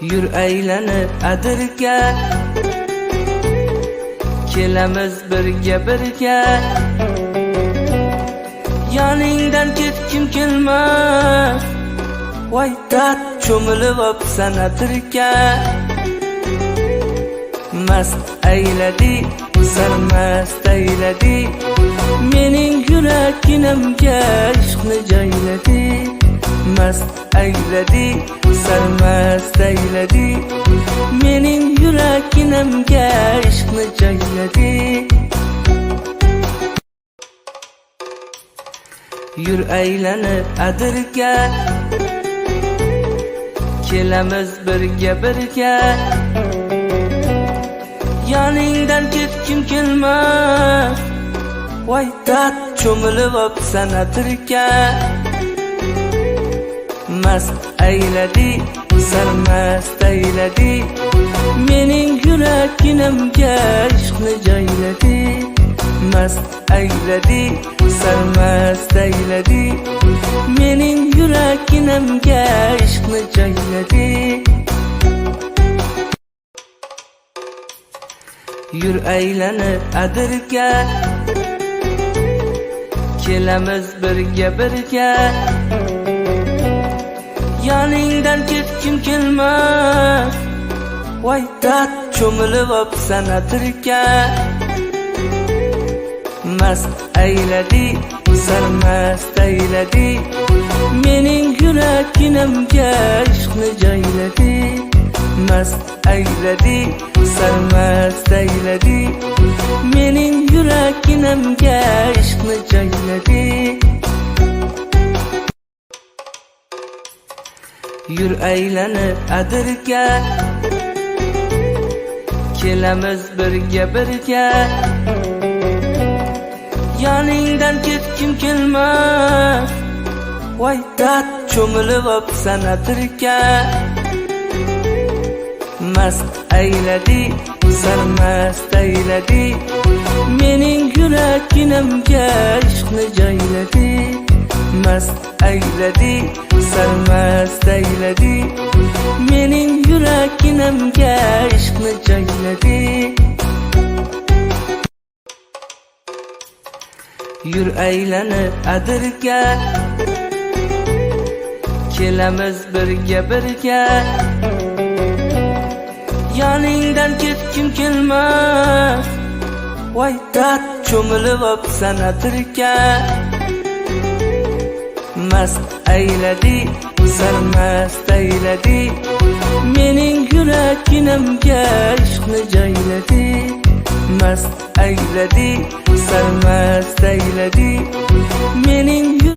Yur aylanib adirga, kelamiz birga birga. Yoningdan ketkim kelmas, voy dard cho'milib opsan adirga. Mast ayladi, sarmast ayladi, mening yuraginamga ishqni joyladi. Mast ayladi, sarmast ayladi, mening yuraginamga ishqni joyladi. Yur aylanib adirga, kelamiz birga birga. Yoningdan ketkim kelmas, voy dard cho'milib opsan adirga. Mast ayladi, sarmast ayladi, mening yuraginamga ishqni joyladi. Mast ayladi, sarmast ayladi, mening yuraginamga ishqni joyladi. Yur aylanib adirga, kelamiz birga birga. Yoningdan ketkim kelmas, voy dard cho'milib opsan adirga. Mast ayladi, sarmast ayladi, mening yuraginamga ishqni joyladi. Mast ayladi, sarmast ayladi, mening yuraginamga ishqni joyladi. Yur aylanib adirga, kelamiz birga birga. Yoningdan ketkim kelmas, voy dard cho'milib opsan adirga. Mast ayladi, sarmast ayladi, mening yuraginamga ishqni joyladi. Mast ayladi, sarmast ayladi, mening yuraginamga ishqni joyladi. Yur aylanib adirga, kelamiz birga birga. Yoningdan ketkim kelmas, voy dard cho'milib opsan adirga. Mast ayladi, sarmast ayladi, mening yuraginamga ishqni joyladi. Mast ayladi, sarmast ayladi, mening